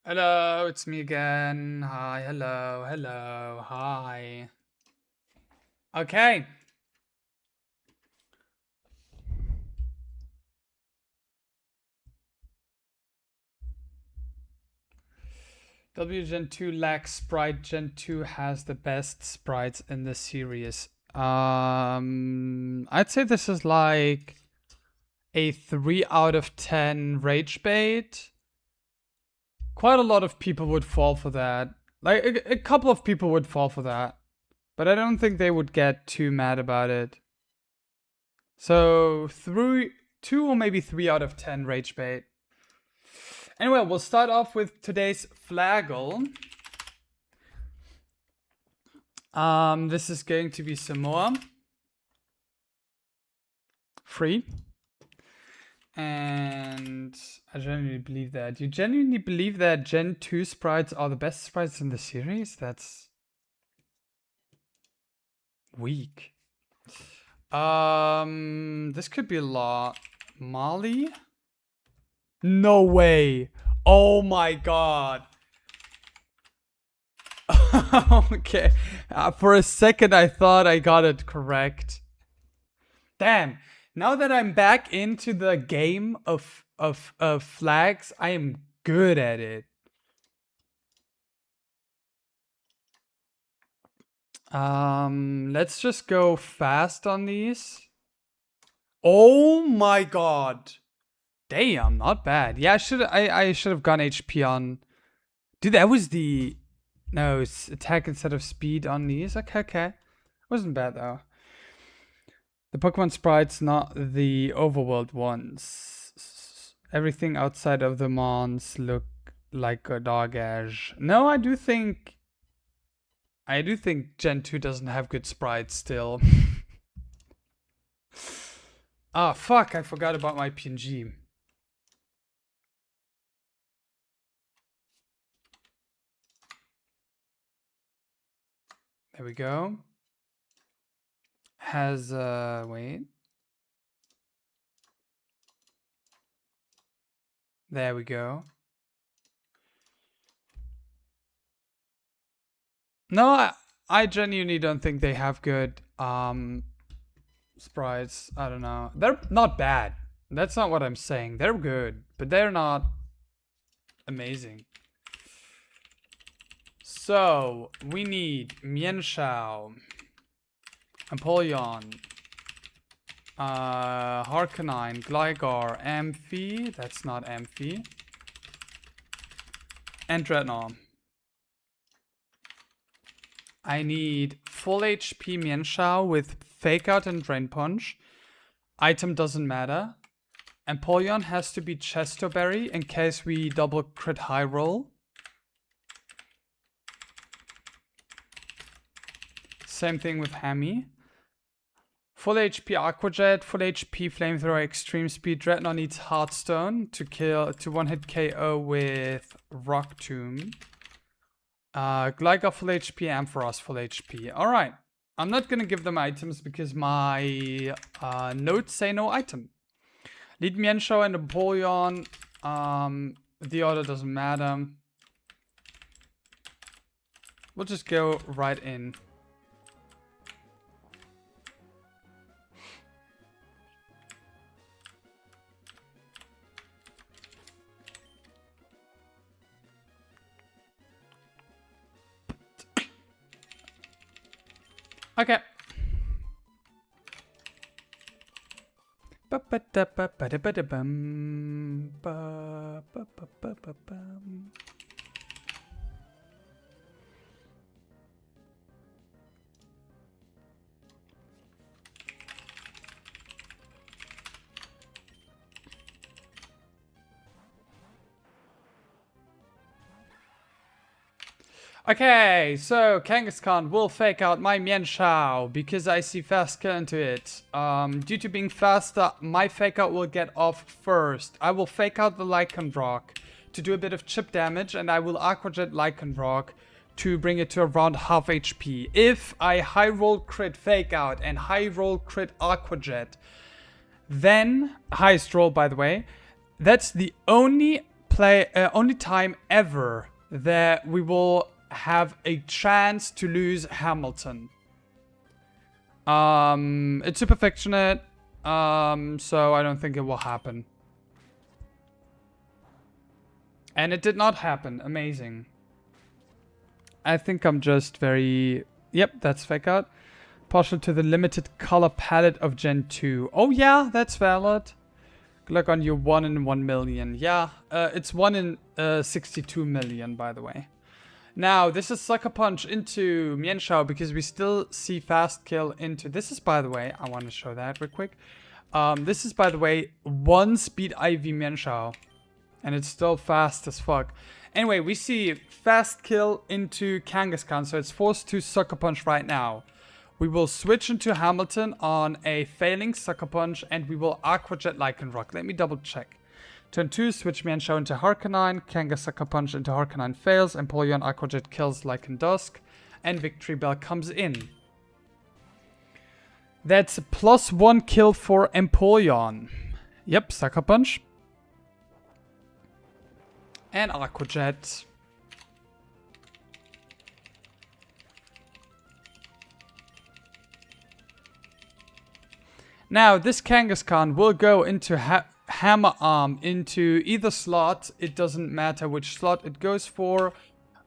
Hello, it's me again. Hi, hello, hi. Okay. W Gen 2 lacks sprite. Gen 2 has the best sprites in the series. I'd say this is like a 3 out of 10 rage bait. Quite a lot of people would fall for that. Like, a couple of people would fall for that. But I don't think they would get too mad about it. So, 2 or maybe 3 out of 10 rage bait. Anyway, we'll start off with today's flaggle. This is going to be some more. Free. And I genuinely believe that. You genuinely believe that Gen 2 sprites are the best sprites in the series? That's weak. This could be a lot. Molly? No way. Oh my god. Okay. For a second, I thought I got it correct. Damn. Now that I'm back into the game of flags, I am good at it. Let's just go fast on these. Oh my god. Damn, not bad. Yeah, I should have gone HP on. Dude, that was the no, it's attack instead of speed on these. Okay. Wasn't bad though. The Pokemon sprites, not the overworld ones. Everything outside of the mons look like a dogage. No, I do think Gen 2 doesn't have good sprites still. Ah, fuck, I forgot about my PNG. There we go. Has, wait. There we go. No, I genuinely don't think they have good, sprites. I don't know. They're not bad. That's not what I'm saying. They're good, but they're not amazing. So, we need Mienshao, Empoleon, Harkonine, Gligar, Amphi, that's not Amphi, and Dreadnought. I need full HP Mienshao with Fake Out and Drain Punch. Item doesn't matter. Empoleon has to be Chestoberry in case we double crit high roll. Same thing with Hammy. Full HP Aquajet, full HP Flamethrower, Extreme Speed. Dreadnought needs Heartstone to one-hit KO with Rock Tomb. Gligar full HP, Ampharos full HP. Alright. I'm not gonna give them items because my notes say no item. Lead Mienshao and Empoleon. The order doesn't matter. We'll just go right in. Okay. Okay, so Kangaskhan will fake out my Mienshao because I see faster into it. Due to being faster, my fake out will get off first. I will fake out the Lycanroc to do a bit of chip damage, and I will Aquajet Lycanroc to bring it to around half HP. If I high roll crit fake out and high roll crit Aquajet, then highest roll by the way, that's the only only time ever that we will have a chance to lose Hamilton. It's super affectionate, so I don't think it will happen. And it did not happen. Amazing. I think I'm just very... Yep, that's fake out. Partial to the limited color palette of Gen 2. Oh yeah, that's valid. Good luck on your 1 in 1 million. Yeah, it's 1 in 62 million, by the way. Now, this is Sucker Punch into Mienshao because we still see Fast Kill into... This is, by the way, I want to show that real quick. This is, by the way, 1 Speed IV Mienshao. And it's still fast as fuck. Anyway, we see Fast Kill into Kangaskhan, so it's forced to Sucker Punch right now. We will switch into Hamilton on a failing Sucker Punch, and we will Aqua Jet Lycanroc. Let me double check. Turn 2, switch Mienshao into Harkonine, Kanga Sucker Punch into Harkonine fails, Empoleon Aqua Jet kills Lycandusk, and Victory Bell comes in. That's +1 kill for Empoleon. Yep, Sucker Punch. And Aqua Jet. Now, this Kangaskhan will go into Hammer Arm into either slot. It doesn't matter which slot it goes for.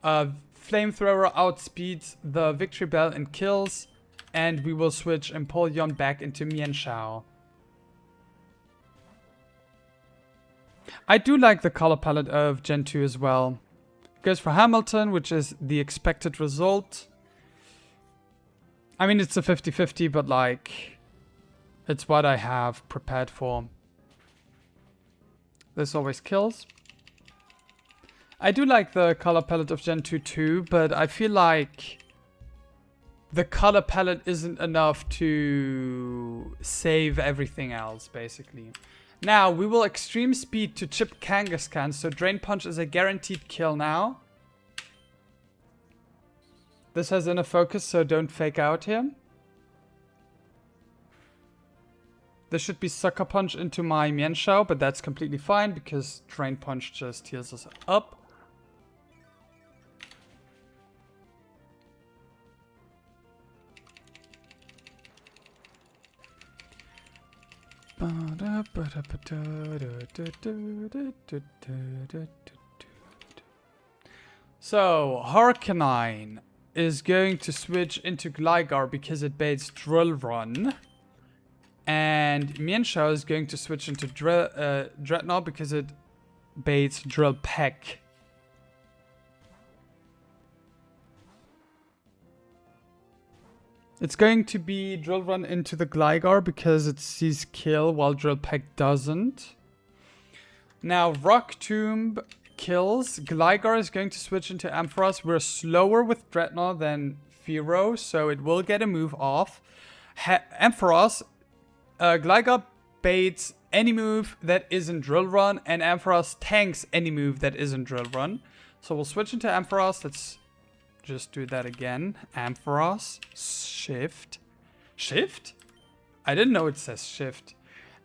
Flamethrower outspeeds the Victory Bell and kills. And we will switch Empoleon back into Mienshao. I do like the color palette of Gen 2 as well. It goes for Hamilton, which is the expected result. I mean, it's a 50-50, but like... It's what I have prepared for. This always kills. I do like the color palette of Gen 2 too, but I feel like the color palette isn't enough to save everything else, basically. Now, we will Extreme Speed to chip Kangaskhan, so Drain Punch is a guaranteed kill now. This has inner focus, so don't fake out here. This should be Sucker Punch into my Mienshao, but that's completely fine because Drain Punch just heals us up. So, Harkonine is going to switch into Gligar because it baits Drill Run. And Mienshao is going to switch into Dreadnought because it baits Drill Peck. It's going to be Drill Run into the Gligar because it sees kill while Drill Peck doesn't. Now Rock Tomb kills. Gligar is going to switch into Ampharos. We're slower with Dreadnought than Fearow, so it will get a move off. Ampharos... Gligar baits any move that isn't Drill Run, and Ampharos tanks any move that isn't Drill Run. So we'll switch into Ampharos. Let's just do that again. Ampharos. Shift. Shift? I didn't know it says shift.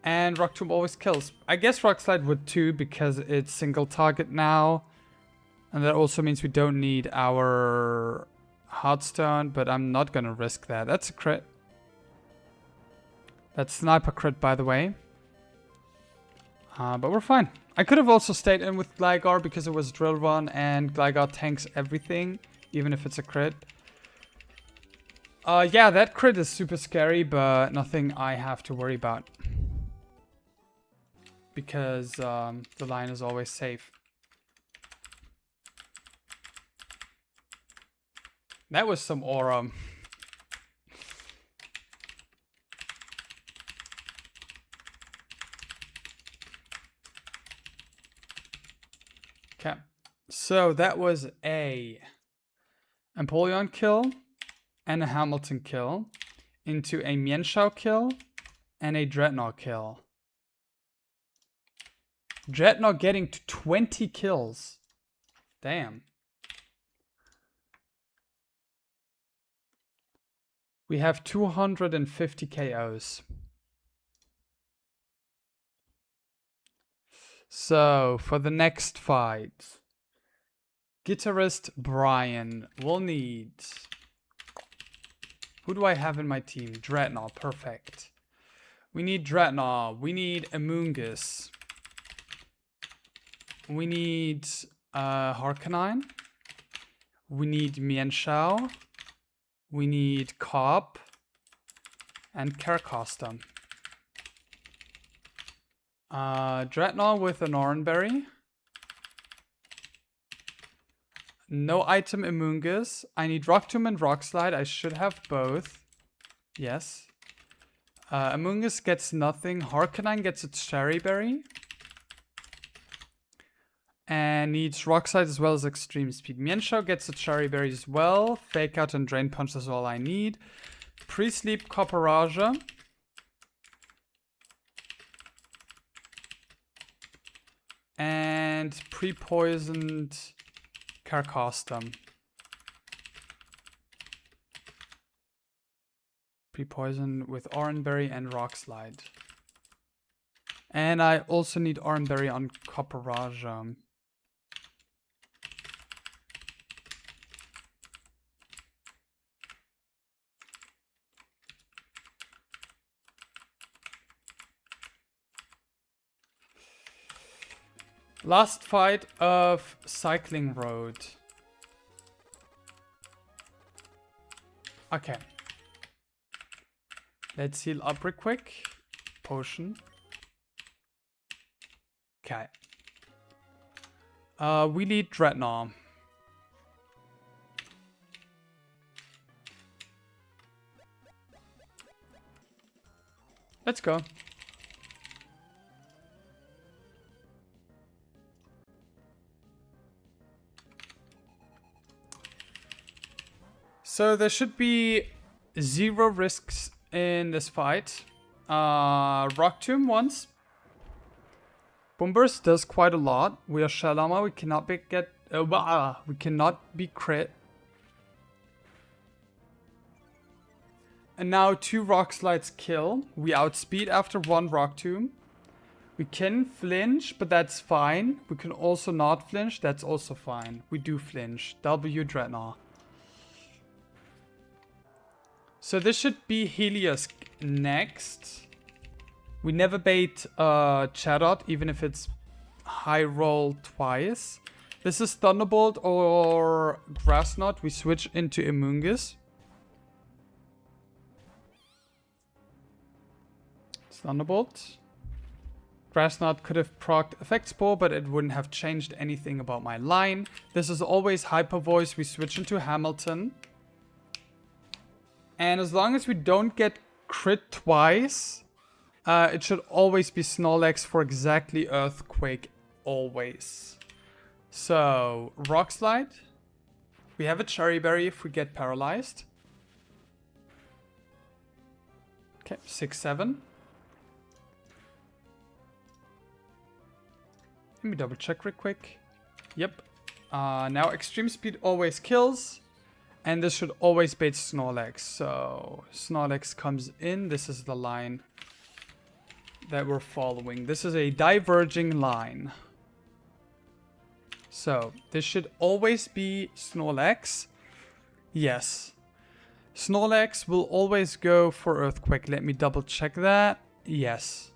And Rock Tomb always kills. I guess Rock Slide would too because it's single target now. And that also means we don't need our Heartstone, but I'm not going to risk that. That's a crit. That's Sniper crit, by the way. But we're fine. I could have also stayed in with Gligar because it was Drill Run and Gligar tanks everything, even if it's a crit. Yeah, that crit is super scary, but nothing I have to worry about. Because the line is always safe. That was some aura. Okay, so that was a Empoleon kill and a Hamilton kill into a Mienshao kill and a Dreadnought kill. Dreadnought getting to 20 kills. Damn. We have 250 KOs. So, for the next fight, guitarist Brian will need... Who do I have in my team? Dreadnought, perfect. We need Dreadnought. We need Amoongus. We need Harkonine. We need Mienshao. We need Cobb. And Caracosta. Dreadnought with an Oranberry. No item Amoongus. I need Rock Tomb and Rock Slide. I should have both. Yes. Amoongus gets nothing. Harkonine gets its Cherry Berry. And needs Rock Slide as well as Extreme Speed. Mienshao gets a Cherry Berry as well. Fake Out and Drain Punch is all I need. Pre-Sleep Copperaja. And pre-poisoned Caracosta. Pre-poison with Oranberry and Rock Slide. And I also need Oranberry on Copperaja. Last fight of Cycling Road. Okay. Let's heal up real quick. Potion. Okay. We need Dreadnought. Let's go. So there should be 0 risks in this fight. Rock Tomb once. Boomburst does quite a lot. We are Shalama. We cannot be we cannot be crit. And now 2 Rock Slides kill. We outspeed after 1 Rock Tomb. We can flinch, but that's fine. We can also not flinch. That's also fine. We do flinch. W Dreadnought. So this should be Helios next. We never bait Chatot, even if it's high roll twice. This is Thunderbolt or Grass Knot. We switch into Amoongus. Thunderbolt. Grass Knot could have procced Effect Spore, but it wouldn't have changed anything about my line. This is always Hyper Voice. We switch into Hamilton. And as long as we don't get crit twice, it should always be Snorlax for exactly Earthquake, always. So, Rock Slide. We have a Cherry Berry if we get paralyzed. Okay, 6-7. Let me double check real quick. Yep. Now Extreme Speed always kills. And this should always bait Snorlax. So Snorlax comes in. This is the line that we're following. This is a diverging line. So this should always be Snorlax. Yes. Snorlax will always go for Earthquake. Let me double check that. Yes.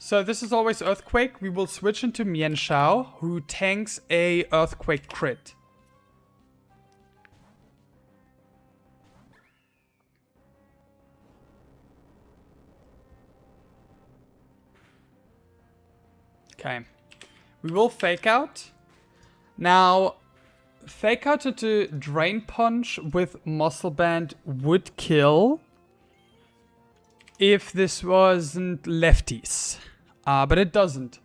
So this is always Earthquake. We will switch into Mienshao, who tanks a Earthquake crit. Okay. We will Fake Out. Now, Fake Out into Drain Punch with Muscle Band would kill if this wasn't lefties. But it doesn't.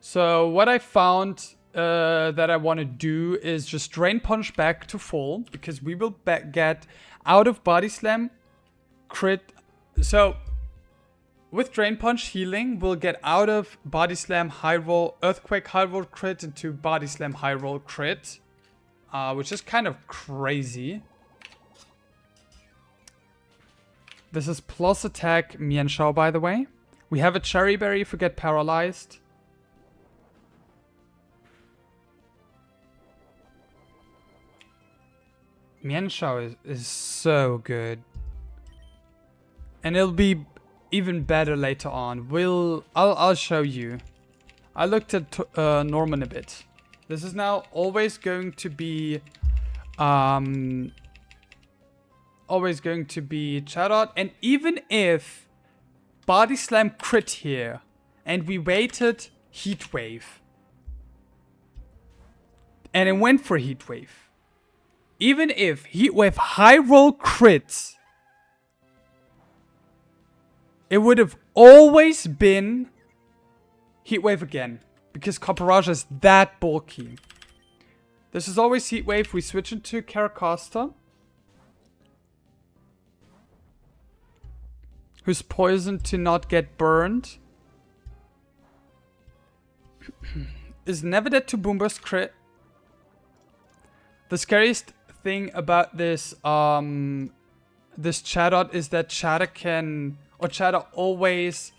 So what I found that I want to do is just Drain Punch back to full, because we will get out of Body Slam crit. So with Drain Punch healing, we'll get out of Body Slam high roll, Earthquake high roll crit into Body Slam high roll crit, which is kind of crazy. This is plus attack Mian Shao, by the way. We have a cherry berry if we get paralyzed. Mian Shao is so good. And it'll be even better later on. I'll show you. I looked at Norman a bit. This is now always going to be Chatot, and even if Body Slam crit here and we waited Heat Wave and it went for Heat Wave, even if Heat Wave high roll crits, it would have always been Heat Wave again, because Copperage is that bulky. This is always Heat Wave. We switch into Caracosta, who's poisoned to not get burned. Is never dead to Boomburst crit. The scariest thing about this this Chatot is that Chatot always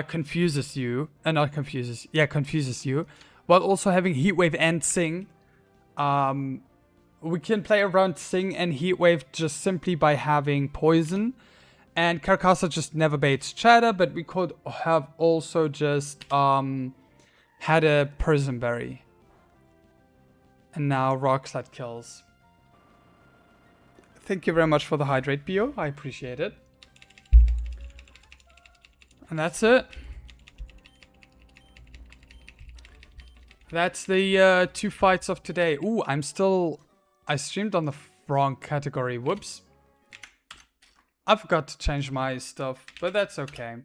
confuses you. Confuses you. While also having Heat Wave and Sing. We can play around Sing and Heat Wave just simply by having Poison. And Carcassa just never baits Chatot, but we could have also just had a Prison Berry. And now Rock Slide kills. Thank you very much for the hydrate, Bio. I appreciate it. And that's it. That's the 2 fights of today. Ooh, I streamed on the wrong category. Whoops. I forgot to change my stuff, but that's okay.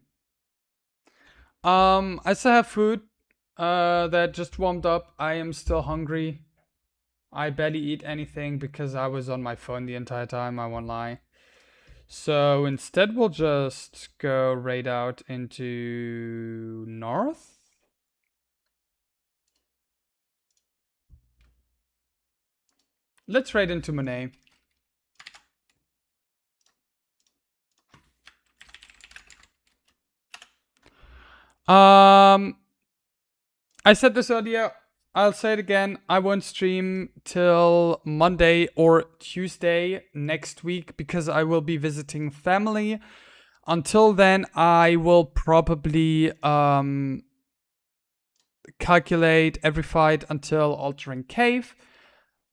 I still have food that just warmed up. I am still hungry. I barely eat anything because I was on my phone the entire time, I won't lie. So instead we'll just go raid out into north. Let's raid into Monet. I said this earlier, I'll say it again. I won't stream till Monday or Tuesday next week because I will be visiting family. Until then, I will probably calculate every fight until Altering Cave.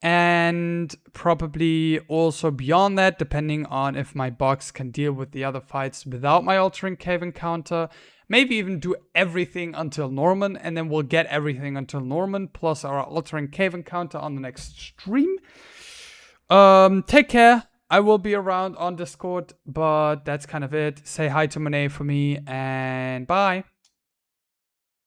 And probably also beyond that, depending on if my box can deal with the other fights without my Altering Cave encounter. Maybe even do everything until Norman, and then we'll get everything until Norman, plus our Altering Cave encounter on the next stream. Take care. I will be around on Discord, but that's kind of it. Say hi to Monet for me, and bye.